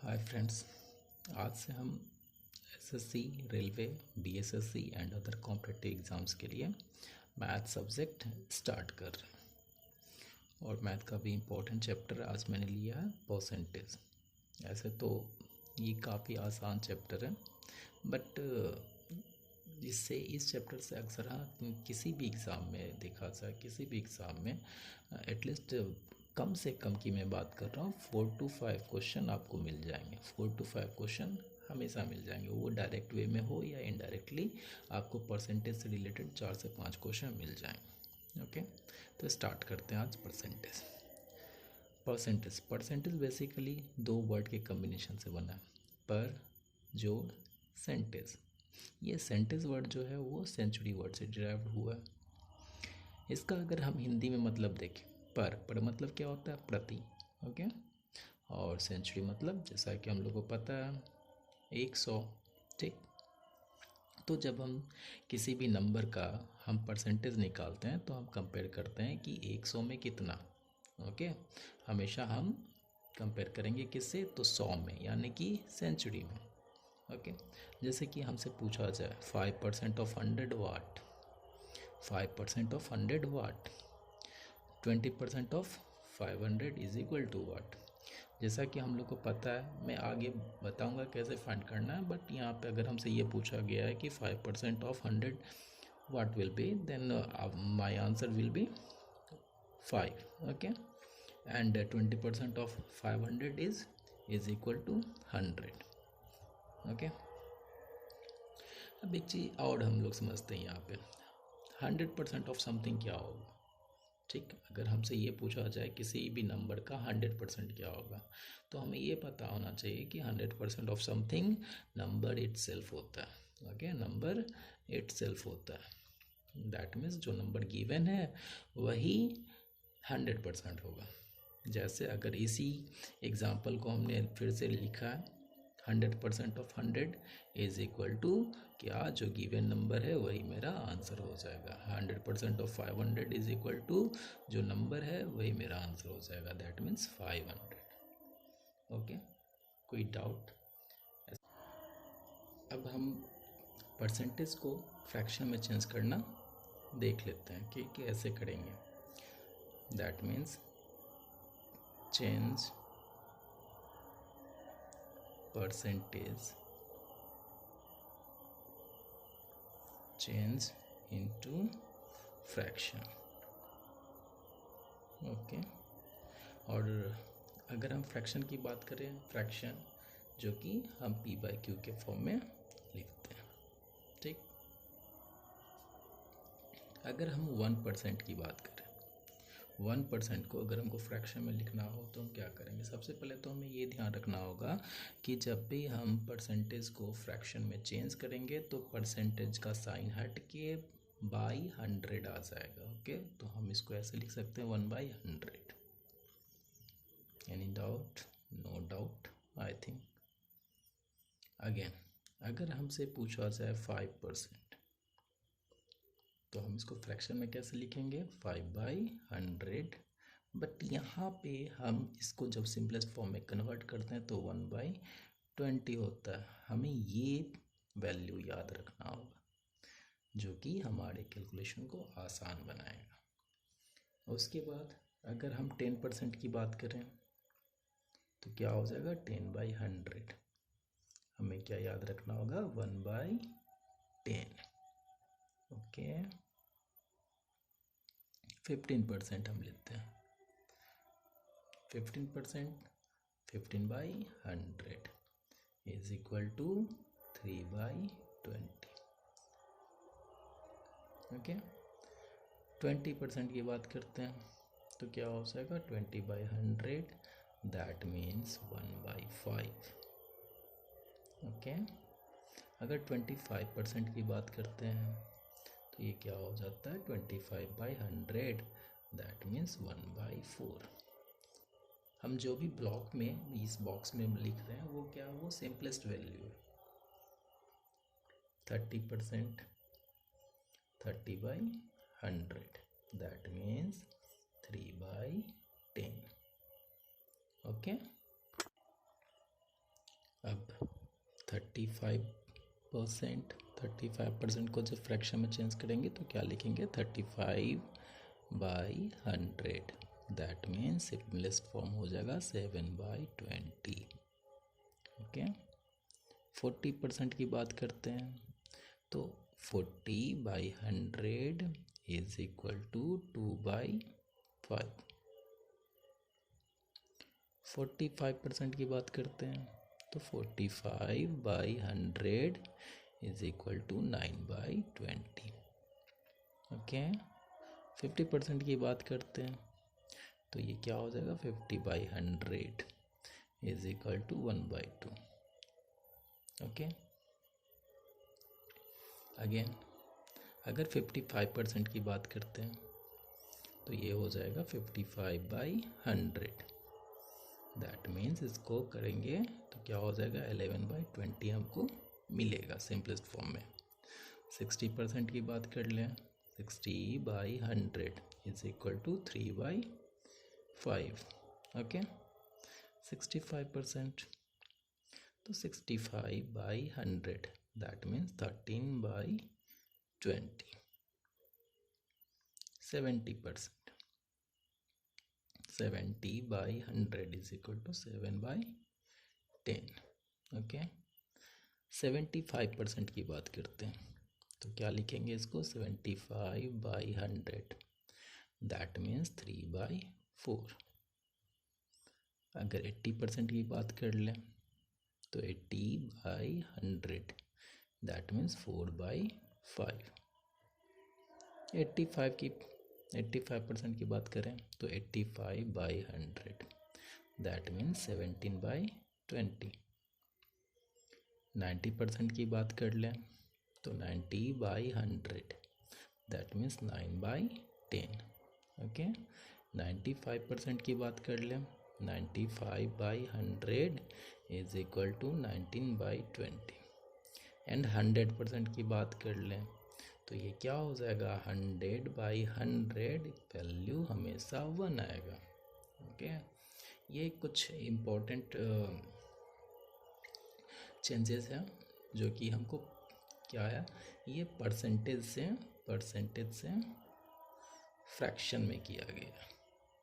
Hi friends. आज से हम SSC, railway, BSSC and other competitive exams के लिए मैथ सब्जेक्ट स्टार्ट कर रहे हैं। और मैथ का भी इम्पोर्टेंट चैप्टर आज मैंने लिया है परसेंटेज। ऐसे तो ये काफ़ी आसान चैप्टर है, बट इससे इस चैप्टर से अक्सर किसी भी एग्ज़ाम में देखा जाए, किसी भी एग्ज़ाम में एटलीस्ट कम से कम की मैं बात कर रहा हूँ 4 to 5 क्वेश्चन आपको मिल जाएंगे। 4 to 5 क्वेश्चन हमेशा मिल जाएंगे, वो डायरेक्ट वे में हो या इनडायरेक्टली आपको परसेंटेज से रिलेटेड 4 से 5 क्वेश्चन मिल जाएंगे। ओके, तो स्टार्ट करते हैं आज परसेंटेज। परसेंटेज बेसिकली दो वर्ड के कम्बिनेशन से बना है, पर जोड़ सेंटेज। ये सेंटेज वर्ड जो है वो सेंचुरी वर्ड से डिराइव्ड हुआ है। इसका अगर हम हिंदी में मतलब देखें, पर मतलब क्या होता है? प्रति। ओके, और सेंचुरी मतलब जैसा कि हम लोग को पता है 100। ठीक, तो जब हम किसी भी नंबर का हम परसेंटेज निकालते हैं तो हम कंपेयर करते हैं कि 100 में कितना। ओके, हमेशा हम कंपेयर करेंगे किससे? तो 100 में, यानी कि सेंचुरी में। ओके, जैसे कि हमसे पूछा जाए 5% of 100 what, 5% of 100 what, 20% of 500 is equal to what. जैसा कि हम लोग को पता है, मैं आगे बताऊंगा कैसे फाइंड करना है, बट यहाँ पे अगर हमसे ये पूछा गया है कि 5% of 100 what will be, then my answer will be 5। Okay, and 20% of 500 is equal to 100। Okay, अब एक चीज़ और हम लोग समझते हैं यहाँ पे, 100% ऑफ समथिंग क्या होगा। ठीक, अगर हमसे ये पूछा जाए किसी भी नंबर का 100% क्या होगा, तो हमें ये पता होना चाहिए कि 100% ऑफ समथिंग नंबर इटसेल्फ होता है। ओके, नंबर इटसेल्फ होता है। दैट मीन्स जो नंबर गिवन है वही 100% होगा। जैसे अगर इसी एग्जाम्पल को हमने फिर से लिखा है, 100% ऑफ 100 इज इक्वल टू क्या, जो गिवन नंबर है वही मेरा आंसर हो जाएगा। 100% ऑफ 500 इज इक्वल टू जो नंबर है वही मेरा आंसर हो जाएगा, दैट मीन्स 500। ओके, कोई डाउट? अब हम परसेंटेज को फ्रैक्शन में चेंज करना देख लेते हैं कि कैसे करेंगे। That means change percentage change into fraction। Okay, और अगर हम फ्रैक्शन की बात करें, फ्रैक्शन जो कि हम p/q के फॉर्म में लिखते हैं। ठीक, अगर हम 1% की बात करें, 1% को अगर हमको फ्रैक्शन में लिखना हो तो हम क्या करेंगे? सबसे पहले तो हमें ये ध्यान रखना होगा कि जब भी हम परसेंटेज को फ्रैक्शन में चेंज करेंगे तो परसेंटेज का साइन हट के बाई 100 आ जाएगा। ओके, तो हम इसको ऐसे लिख सकते हैं 1/100। Any doubt? No doubt I think. Again, अगर हमसे पूछा जाए 5%, तो हम इसको फ्रैक्शन में कैसे लिखेंगे? 5/100। बट यहाँ पे हम इसको जब सिंपलेस्ट फॉर्म में कन्वर्ट करते हैं तो 1/20 होता है। हमें ये वैल्यू याद रखना होगा जो कि हमारे कैलकुलेशन को आसान बनाएगा। उसके बाद अगर हम 10% की बात करें तो क्या हो जाएगा? 10/100। हमें क्या याद रखना होगा? 1/10। ओके, 15% हम लेते हैं, 15% 15/100 इज इक्वल टू 3/20। ओके, 20% की बात करते हैं तो क्या हो जाएगा? 20/100, दैट मीन्स 1/5। ओके, अगर 25% की बात करते हैं तो ये क्या हो जाता है? 25/100, दैट मीन्स 1/4। हम जो भी ब्लॉक में इस बॉक्स में लिख रहे हैं वो क्या है? वो सिंपलेस्ट वैल्यू है। 30%, 30/100, दैट मीन्स 3/10। ओके, 35%, 35% को जब फ्रैक्शन में चेंज करेंगे तो क्या लिखेंगे 35/100। दैट मीन्स सिंपलेस्ट फॉर्म हो जाएगा 7/20। ओके। 40% की बात करते हैं तो 40/100 इज इक्वल टू 2/5। 45% की बात करते हैं तो 45/100 इज इक्वल टू 9/20। ओके। 50% की बात करते हैं तो ये क्या हो जाएगा 50/100 is equal to 1/2। Okay. Again अगर 55% की बात करते हैं तो ये हो जाएगा 55/100। दैट मीन्स इसको करेंगे तो क्या हो जाएगा 11/20 हमको मिलेगा सिंपलेस्ट फॉर्म में। 60% की बात कर लें 60/100 इज इक्वल टू 3/5। ओके। 65% तो 65/100 that means 13/20। 70%, 70/100 is equal to 7/10। Okay. 75% की बात करते हैं तो क्या लिखेंगे इसको 75/100 दैट मीन्स 3/4। अगर 80% की बात कर लें तो 80/100 दैट मीन्स 4/5। 85% की बात करें तो 85/100 दैट मीन्स 17/20। 90% की बात कर लें तो 90/100 दैट मीन्स 9/10। ओके। 95% की बात कर लें 95/100 इज इक्वल टू 19/20। एंड 100% की बात कर लें तो ये क्या हो जाएगा 100/100 वैल्यू हमेशा 1 आएगा। ओके। ये कुछ इम्पोर्टेंट चेंजेस हैं जो कि हमको क्या है ये परसेंटेज से फ्रैक्शन में किया गया,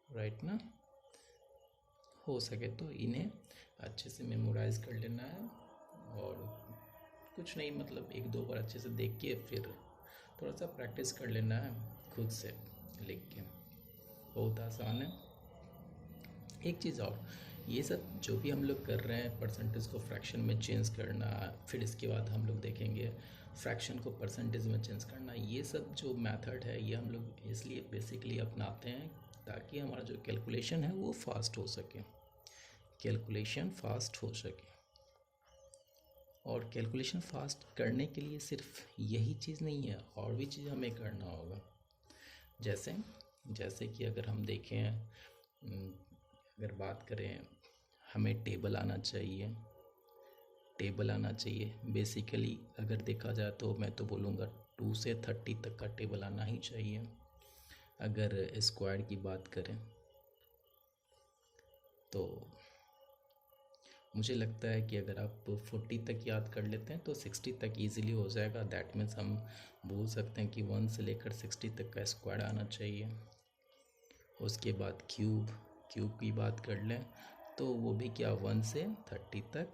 राइट ना। हो सके तो इन्हें अच्छे से मेमोराइज कर लेना है और कुछ नहीं मतलब एक दो बार अच्छे से देख के फिर थोड़ा सा प्रैक्टिस कर लेना है खुद से लिख के, बहुत आसान है। एक चीज़ और, ये सब जो भी हम लोग कर रहे हैं परसेंटेज को फ्रैक्शन में चेंज करना, फिर इसके बाद हम लोग देखेंगे फ्रैक्शन को परसेंटेज में चेंज करना, ये सब जो मेथड है ये हम लोग इसलिए बेसिकली अपनाते हैं ताकि हमारा जो कैलकुलेशन है वो फास्ट हो सके, कैलकुलेशन फास्ट हो सके। और कैलकुलेशन फास्ट करने के लिए सिर्फ यही चीज़ नहीं है, और भी चीज़ हमें करना होगा। जैसे कि अगर हम देखें, अगर बात करें, हमें टेबल आना चाहिए। बेसिकली अगर देखा जाए तो मैं तो बोलूँगा 2 से 30 तक का टेबल आना ही चाहिए। अगर स्क्वायर की बात करें तो मुझे लगता है कि अगर आप 40 तक याद कर लेते हैं तो 60 तक इजीली हो जाएगा। दैट मीन्स हम बोल सकते हैं कि 1 से लेकर 60 तक का स्क्वायर आना चाहिए। उसके बाद क्यूब की बात कर लें तो वो भी क्या 1 से 30 तक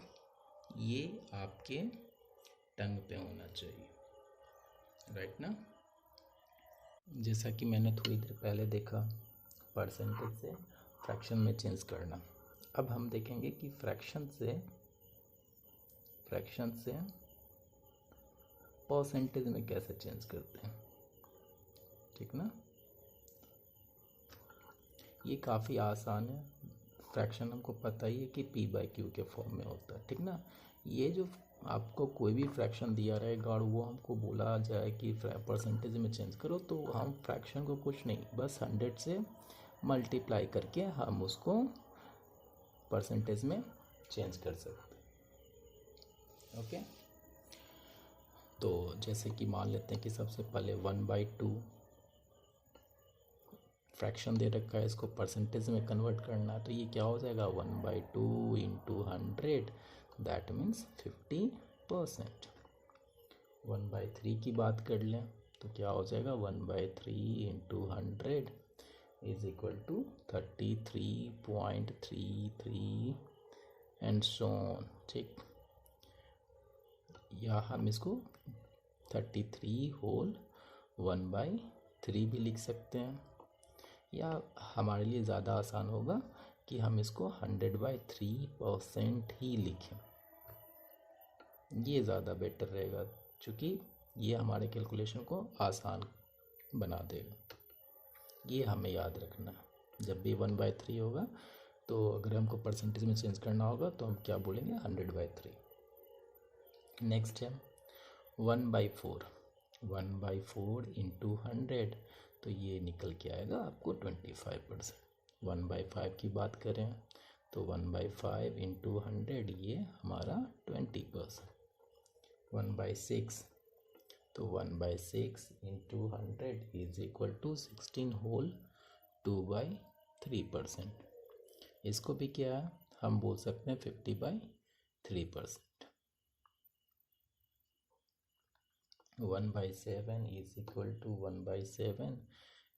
ये आपके टंग पे होना चाहिए, राइट ना। जैसा कि मैंने थोड़ी देर पहले देखा परसेंटेज से फ्रैक्शन में चेंज करना, अब हम देखेंगे कि फ्रैक्शन से परसेंटेज में कैसे चेंज करते हैं, ठीक ना। ये काफ़ी आसान है। फ्रैक्शन हमको पता ही है कि p/q के फॉर्म में होता है, ठीक ना। ये जो आपको कोई भी फ्रैक्शन दिया रहेगा और वो हमको बोला जाए कि परसेंटेज में चेंज करो, तो हम फ्रैक्शन को कुछ नहीं बस 100 से मल्टीप्लाई करके हम उसको परसेंटेज में चेंज कर सकते हैं। ओके। तो जैसे कि मान लेते हैं कि सबसे पहले 1/2 फ्रैक्शन दे रखा है, इसको परसेंटेज में कन्वर्ट करना है, तो ये क्या हो जाएगा 1/2 × 100 दैट मीन्स 50%। 1/3 की बात कर लें तो क्या हो जाएगा, 1/3 into 100 is equal to 33.33 and so on. ठीक, या हम इसको 33 होल 1/3 भी लिख सकते हैं, या हमारे लिए ज़्यादा आसान होगा कि हम इसको 100/3% ही लिखें, ये ज़्यादा बेटर रहेगा, क्योंकि ये हमारे कैलकुलेशन को आसान बना देगा। ये हमें याद रखना है, जब भी 1/3 होगा तो अगर हमको परसेंटेज में चेंज करना होगा तो हम क्या बोलेंगे, 100/3। नेक्स्ट है 1/4। 1/4 इंटू 100 तो ये निकल के आएगा आपको 25%। 1/5 की बात करें तो 1/5 इंटू 100 ये हमारा 20%। 1/6 तो 1/6 into 100 is equal to 16 whole 2/3%। इसको भी क्या है, हम बोल सकते हैं 50/3%। 1/7 इज इक्वल टू 1/7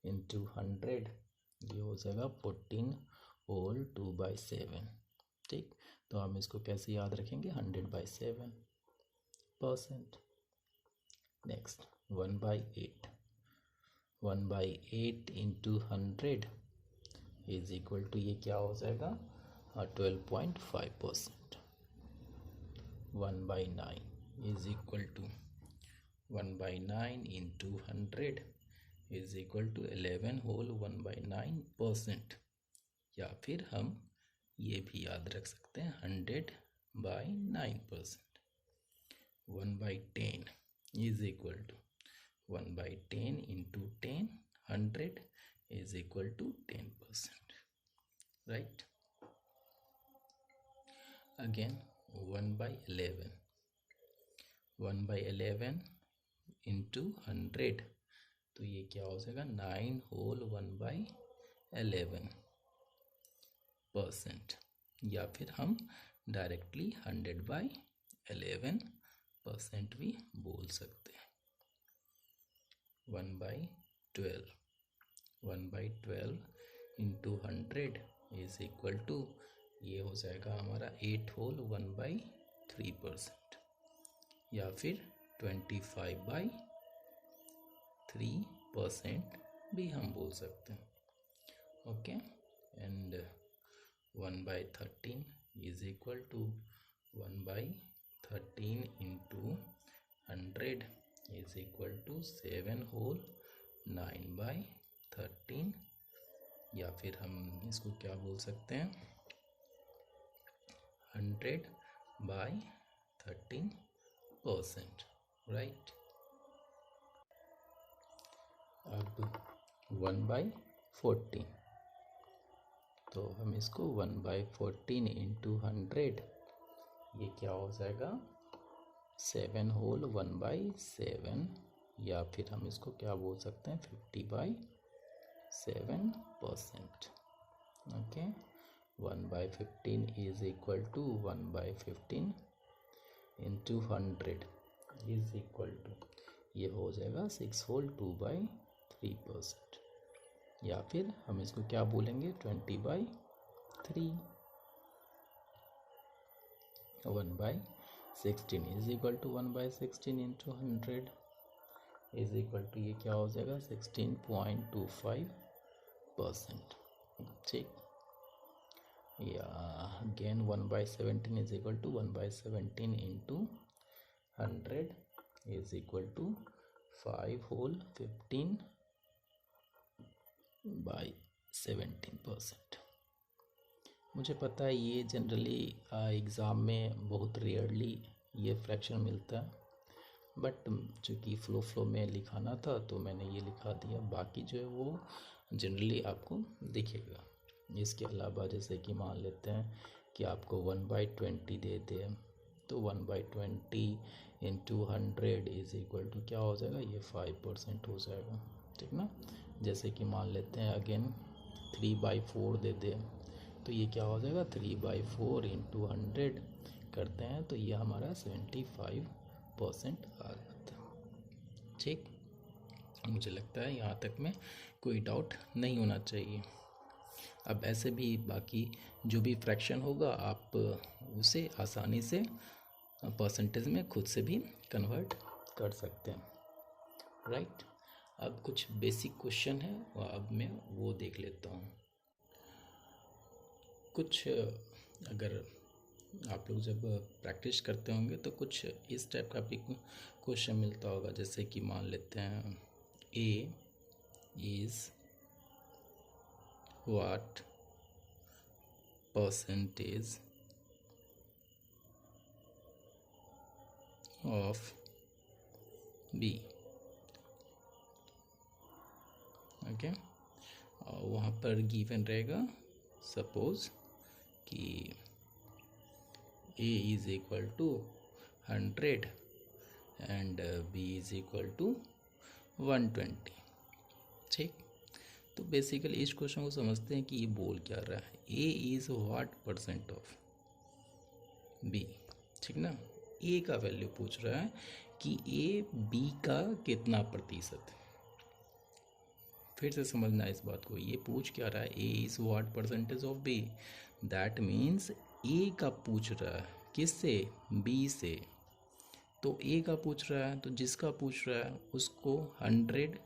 इंटू 100, ये हो जाएगा 14 होल 2/7। ठीक, तो हम इसको कैसे याद रखेंगे, 100/7%। Next 1/8। 1/8 into 100 is equal to, ये क्या हो जाएगा, 12.5%। 1/9 is equal to 1/9 into 100 is equal to 11 whole 1/9%, या फिर हम ये भी याद रख सकते हैं 100/9%। 1/10 is equal to 1/10 into 10 100 is equal to 10%, right. Again 1/11। 1/11 into 100 तो ये क्या हो जाएगा, 9 होल 1/11%, या फिर हम डायरेक्टली 100/11% भी बोल सकते हैं। 1/12। 1/12 इंटू 100 इज इक्वल टू, ये हो जाएगा हमारा 8 होल 1/3%, या फिर 25/3% भी हम बोल सकते हैं। Okay, and 1/13 is equal to 1/13 into 100 is equal to 7 whole 9/13, या फिर हम इसको क्या बोल सकते हैं, 100/13%, राइट। अब 1/14, तो हम इसको 1/14 इंटू 100, ये क्या हो जाएगा, 7 होल 1/7, या फिर हम इसको क्या बोल सकते हैं, 50/7%। Okay, 1/15 is equal to 1/15 into 100 is equal to, ये हो जाएगा 6 होल 2/3%, या फिर हम इसको क्या बोलेंगे, 20/3। 1/16 is equal to 1/16 into 100 is equal to, ये क्या हो जाएगा, 16.25%। ठीक, या again 1/17 is equal to 1/17 into 100 is equal to 5 whole 15/17%। मुझे पता है ये जनरली एग्ज़ाम में बहुत रेयरली ये फ्रैक्शन मिलता है, बट चूँकि फ्लो में लिखाना था तो मैंने ये लिखा दिया, बाकी जो है वो जनरली आपको दिखेगा। इसके अलावा जैसे कि मान लेते हैं कि आपको 1/20 दे दे, तो 1/20 इंटू 100 इज इक्वल टू क्या हो जाएगा, ये 5% हो जाएगा, ठीक ना। जैसे कि मान लेते हैं अगेन 3/4 दे दे, तो ये क्या हो जाएगा, 3/4 इंटू 100 करते हैं तो ये हमारा 75% आ जाता है। ठीक, मुझे लगता है यहाँ तक में कोई डाउट नहीं होना चाहिए। अब ऐसे भी बाकी जो भी फ्रैक्शन होगा आप उसे आसानी से परसेंटेज में खुद से भी कन्वर्ट कर सकते हैं, राइट। अब कुछ बेसिक क्वेश्चन है और अब मैं वो देख लेता हूँ। कुछ अगर आप लोग जब प्रैक्टिस करते होंगे तो कुछ इस टाइप का भी क्वेश्चन मिलता होगा, जैसे कि मान लेते हैं A is what percentage of B. Okay, और वहाँ पर गिवन रहेगा सपोज कि a is equal to 100 and b is equal to 120। ठीक, तो बेसिकली इस क्वेश्चन को समझते हैं कि ये बोल क्या रहा है। a is what percent of b, ठीक ना। a का वैल्यू पूछ रहा है कि a b का कितना प्रतिशत। फिर से समझना इस बात को, ये पूछ क्या रहा है, a is what percentage of b, that means a का पूछ रहा है किससे, b से। तो a का पूछ रहा है तो जिसका पूछ रहा है उसको 100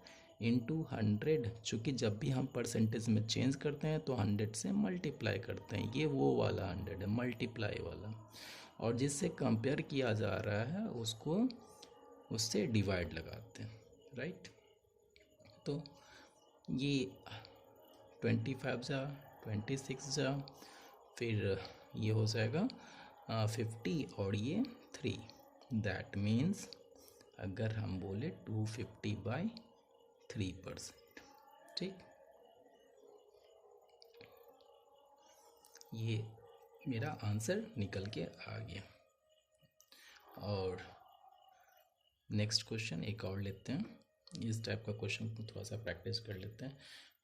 इंटू 100, चूँकि जब भी हम परसेंटेज में चेंज करते हैं तो 100 से मल्टीप्लाई करते हैं, ये वो वाला 100 है, मल्टीप्लाई वाला। और जिससे कंपेयर किया जा रहा है उसको उससे डिवाइड लगाते हैं, राइट। तो ये 25 जा 26 जा, फिर ये हो जाएगा 50 और ये 3, दैट मीन्स अगर हम बोले 250/3%। ठीक, ये मेरा आंसर निकल के आ गया। और नेक्स्ट क्वेश्चन एक और लेते हैं, इस टाइप का क्वेश्चन को थोड़ा सा प्रैक्टिस कर लेते हैं।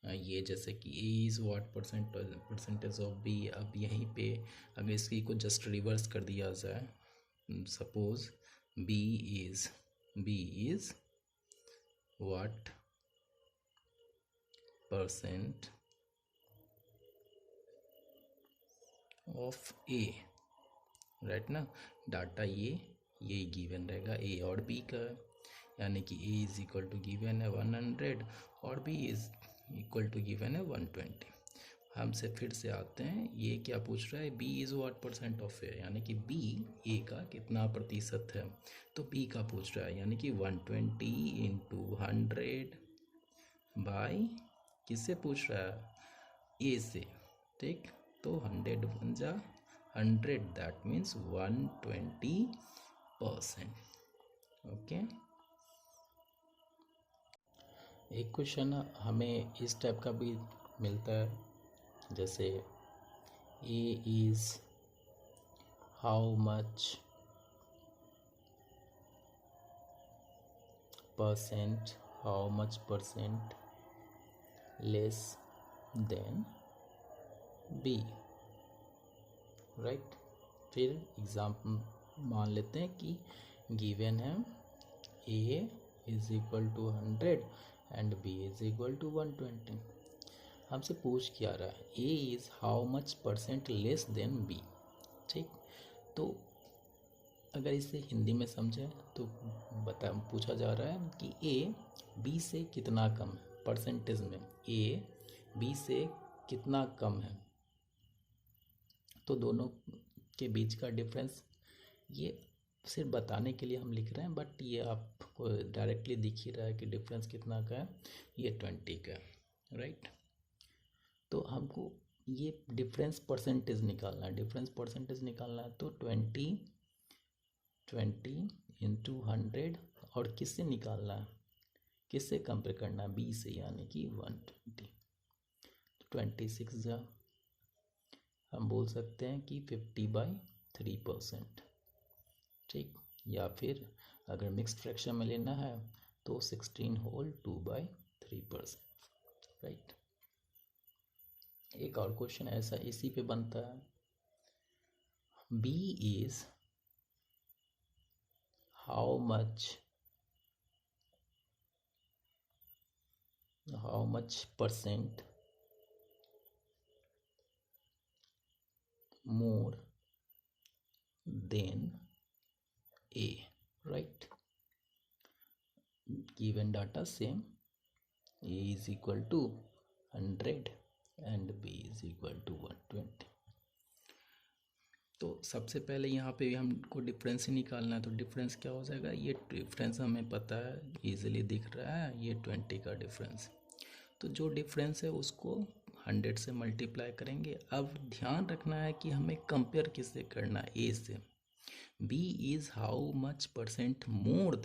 ये जैसे कि A is what percentage of B. अब यहीं पे अगर इसकी को जस्ट रिवर्स कर दिया जाए, suppose B is what percent of A, right ना। डाटा ये गिवन रहेगा ए और बी का, यानी कि A is equal to given है 100 और B is equal to given है 120। हमसे फिर से आते हैं, ये क्या पूछ रहा है, B is what percent of A, यानी कि बी ए का कितना प्रतिशत है। तो बी का पूछ रहा है, यानी कि 120 इंटू 100 बाई किससे पूछ रहा है, ए से। ठीक, तो 100 बन जा 100, दैट मीन्स 120%। ओके, एक क्वेश्चन हमें इस टाइप का भी मिलता है, जैसे A is how much percent less than B, right. फिर एग्जाम्पल मान लेते हैं कि गिवन है A is equal to 100 and B is equal to 120। हमसे पूछ क्या रहा है, A is how much percent less than B. ठीक, तो अगर इसे हिंदी में समझें तो पूछा जा रहा है कि ए बी से कितना कम है, परसेंटेज में ए बी से कितना कम है। तो दोनों के बीच का डिफरेंस ये सिर्फ बताने के लिए हम लिख रहे हैं, बट ये आपको डायरेक्टली दिख ही रहा है कि डिफरेंस कितना का है, ये 20 का है, राइट। तो हमको ये डिफरेंस परसेंटेज निकालना है, तो 20 इंटू 100 और किससे निकालना है, किससे कंपेयर करना है, बी से, यानी कि 120। 26 जा हम बोल सकते हैं कि 50/3%। ठीक, या फिर अगर मिक्स्ड फ्रैक्शन में लेना है तो 16 होल 2/3%, राइट। एक और क्वेश्चन ऐसा इसी पे बनता है, B is how much percent more than A, right? Given data same, A is equal to 100 and B is equal to 120. तो सबसे पहले यहाँ पे हमको डिफरेंस ही निकालना है, तो डिफरेंस क्या हो जाएगा, ये डिफरेंस हमें पता है, इजीली दिख रहा है, ये 20 का डिफरेंस। तो जो डिफरेंस है उसको 100 से मल्टीप्लाई करेंगे। अब ध्यान रखना है कि हमें कंपेयर किससे करना है, ए से। B is how much percent more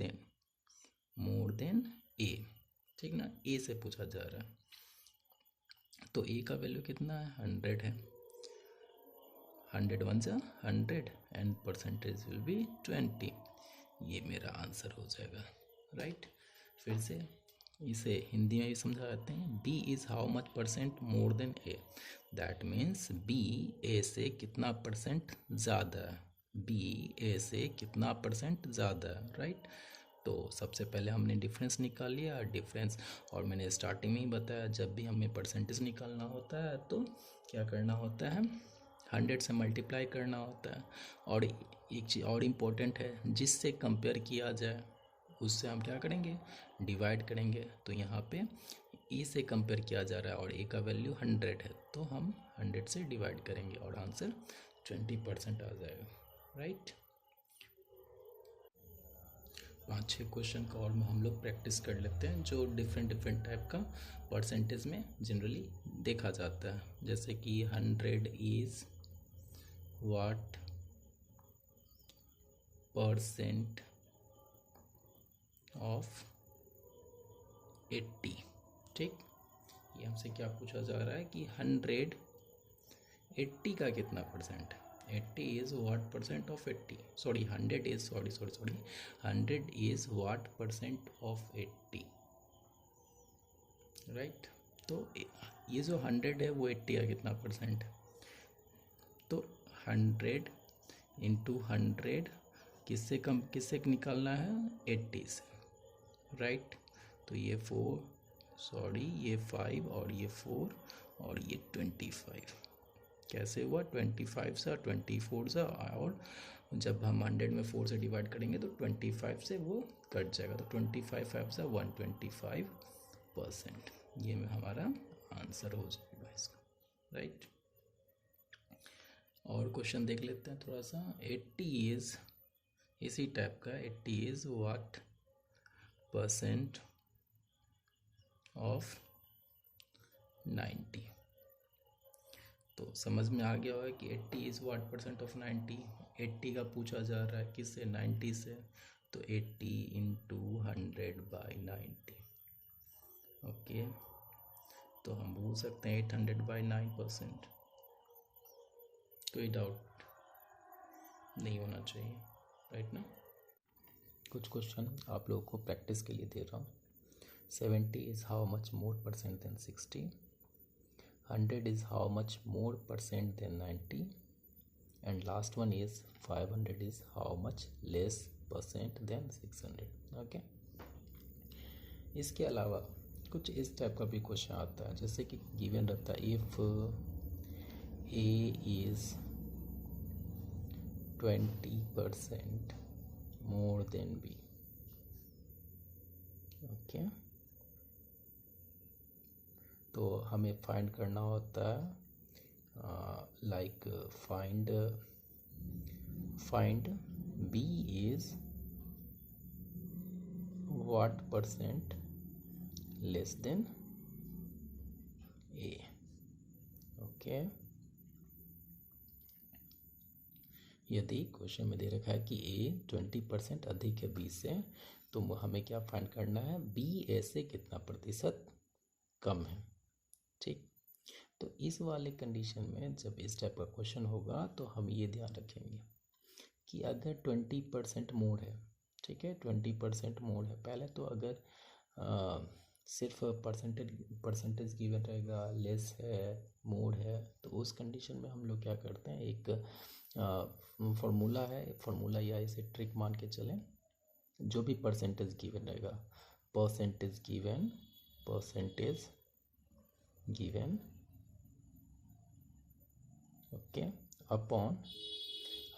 than A, ठीक ना, ए से पूछा जा रहा है। तो ए का वैल्यू कितना है, 100 है, 100 वन जा 100 एंड परसेंटेज विल बी 20। ये मेरा आंसर हो जाएगा, राइट। फिर से इसे हिंदी में भी समझाते हैं। B is how much percent more than A, that means B A से कितना परसेंट ज़्यादा है, बी ए से कितना परसेंट ज़्यादा है, राइट। तो सबसे पहले हमने डिफरेंस निकाल लिया, डिफरेंस, और मैंने स्टार्टिंग में ही बताया जब भी हमें परसेंटेज निकालना होता है तो क्या करना होता है, 100 से मल्टीप्लाई करना होता है। और एक चीज़ और इम्पोर्टेंट है, जिससे कंपेयर किया जाए उससे हम क्या करेंगे, डिवाइड करेंगे। तो यहाँ पे ए से कंपेयर किया जा रहा है और ए का वैल्यू 100 है, तो हम 100 से डिवाइड करेंगे और आंसर 20% आ जाएगा, राइट। 5-6 क्वेश्चन का और हम लोग प्रैक्टिस कर लेते हैं, जो डिफरेंट टाइप का परसेंटेज में जनरली देखा जाता है। जैसे कि 100 इज़ व्हाट परसेंट ऑफ 80, ठीक। ये हमसे क्या पूछा जा रहा है कि 100 80 का कितना percent, 80 is what percent of 80, sorry 100 is, sorry 100 is what percent of 80, right. तो ये जो 100 है वो 80 का कितना परसेंट, तो 100 इंटू 100 किससे निकालना है, 80 से, राइट। तो ये 5 और ये 4 और ये 25, कैसे हुआ, 25 सा 24 सा, और जब हम 100 में 4 से डिवाइड करेंगे तो 25 से वो कट जाएगा, तो 25 सा 125%, ये में हमारा आंसर हो जाएगा इसका, राइट। और क्वेश्चन देख लेते हैं थोड़ा सा। 80 इज़, इसी टाइप का, 80 इज़ व्हाट परसेंट ऑफ 90। तो समझ में आ गया होगा कि 80 इज़ व्हाट परसेंट ऑफ 90। 80 का पूछा जा रहा है किससे, 90 से, तो 80 इंटू 100/90, ओके। तो हम बोल सकते हैं 800/9%। कोई डाउट नहीं होना चाहिए, राइट ना। कुछ क्वेश्चन आप लोगों को प्रैक्टिस के लिए दे रहा हूँ। 70 is how much more percent than 60, 100 is how much more percent than 90, and last one is 500 is how much less percent than 600, okay। इसके अलावा कुछ इस टाइप का भी क्वेश्चन आता है, जैसे कि गिवन रहता है, if A is 20% more than B, okay। तो हमें फाइंड करना होता है, like find B is what percent less than A, okay. यदि क्वेश्चन में दे रखा है कि A 20% अधिक है B से, तो हमें क्या फाइंड करना है, B A से कितना प्रतिशत कम है, ठीक। तो इस वाले कंडीशन में जब इस टाइप का क्वेश्चन होगा तो हम ये ध्यान रखेंगे कि अगर 20% मोर है, ठीक है, 20% मोर है, पहले तो अगर सिर्फ परसेंटेज गिवन रहेगा, लेस है, मोर है, तो उस कंडीशन में हम लोग क्या करते हैं, एक फार्मूला है, फार्मूला या इसे ट्रिक मान के चलें जो भी परसेंटेज गिवन रहेगा, परसेंटेज गिवन ओके, अपॉन,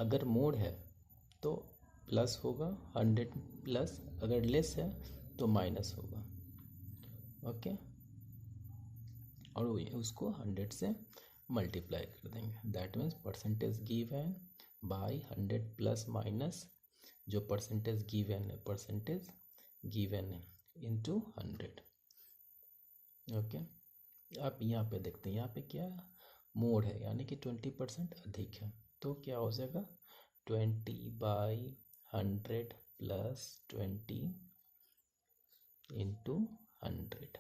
अगर मोड है तो प्लस होगा 100 प्लस, अगर लेस है तो माइनस होगा। ओके, और उसको 100 से मल्टीप्लाई कर देंगे। That means percentage given by 100 plus minus, जो परसेंटेज गिवन है इंटू 100। ओके, आप यहाँ पे देखते हैं, यहाँ पे क्या मोड है, यानी कि 20% अधिक है, तो क्या हो जाएगा 20/100 प्लस 20 इंटू 100।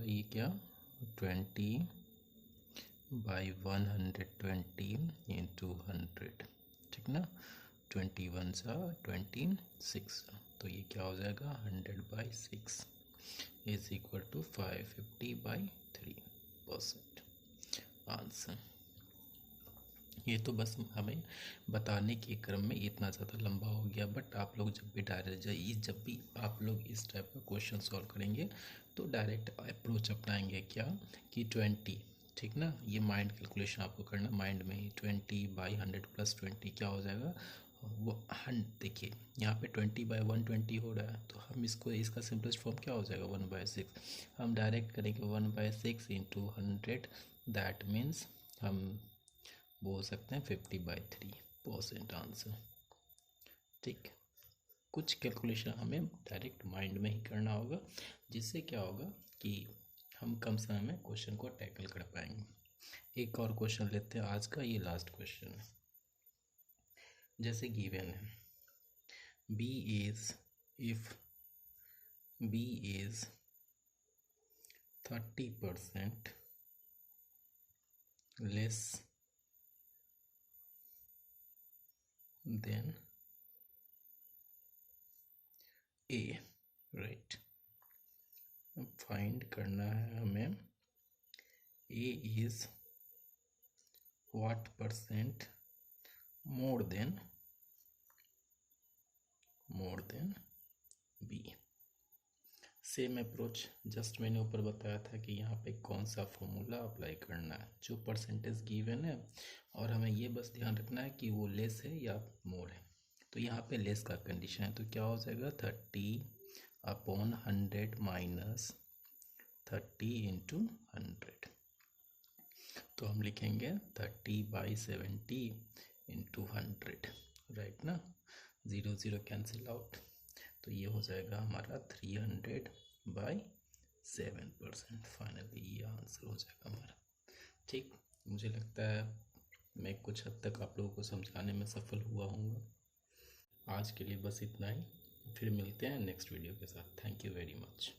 ये क्या 20/120 इंटू 100, ठीक ना, 21 सा 26, तो ये क्या हो जाएगा 100/6 इज इक्वल टू 550/3% आंसर। ये तो बस हमें बताने के क्रम में इतना ज़्यादा लंबा हो गया, बट आप लोग जब भी आप लोग इस टाइप का क्वेश्चन सॉल्व करेंगे तो डायरेक्ट अप्रोच अपनाएंगे, क्या कि 20, ठीक ना, ये माइंड कैलकुलेशन आपको करना माइंड में ही। 20/100 प्लस 20 क्या हो जाएगा वो देखिए यहाँ पे 20/120 हो रहा है, तो हम इसका सिंपलेस्ट फॉर्म क्या हो जाएगा 1/6। हम डायरेक्ट करेंगे 1/6 इंटू 100, दैट मीन्स हम बोल सकते हैं 50/3% आंसर। ठीक, कुछ कैलकुलेशन हमें डायरेक्ट माइंड में ही करना होगा, जिससे क्या होगा कि हम कम समय में क्वेश्चन को टैकल कर पाएंगे। एक और क्वेश्चन लेते हैं आज का, ये लास्ट क्वेश्चन है। जैसे गिवन है if B is 30% less than A, right. अब फाइंड करना है हमें A is what % more than B। Same approach just मैंने ऊपर बताया था कि यहाँ पे कौन सा फॉर्मूला अप्लाई करना है, जो परसेंटेज गिवन है, और हमें ये बस ध्यान रखना है कि वो लेस है या मोर है। तो यहाँ पे लेस का कंडीशन है, तो क्या हो जाएगा 30/100 माइनस 30 इंटू 100, तो हम लिखेंगे 30/70 इंटू 100, राइट ना, 0 0 कैंसिल आउट, तो ये हो जाएगा हमारा 300/7%। फाइनली ये आंसर हो जाएगा हमारा। ठीक, मुझे लगता है मैं कुछ हद तक आप लोगों को समझाने में सफल हुआ हूँ। आज के लिए बस इतना ही, फिर मिलते हैं नेक्स्ट वीडियो के साथ। Thank you very much.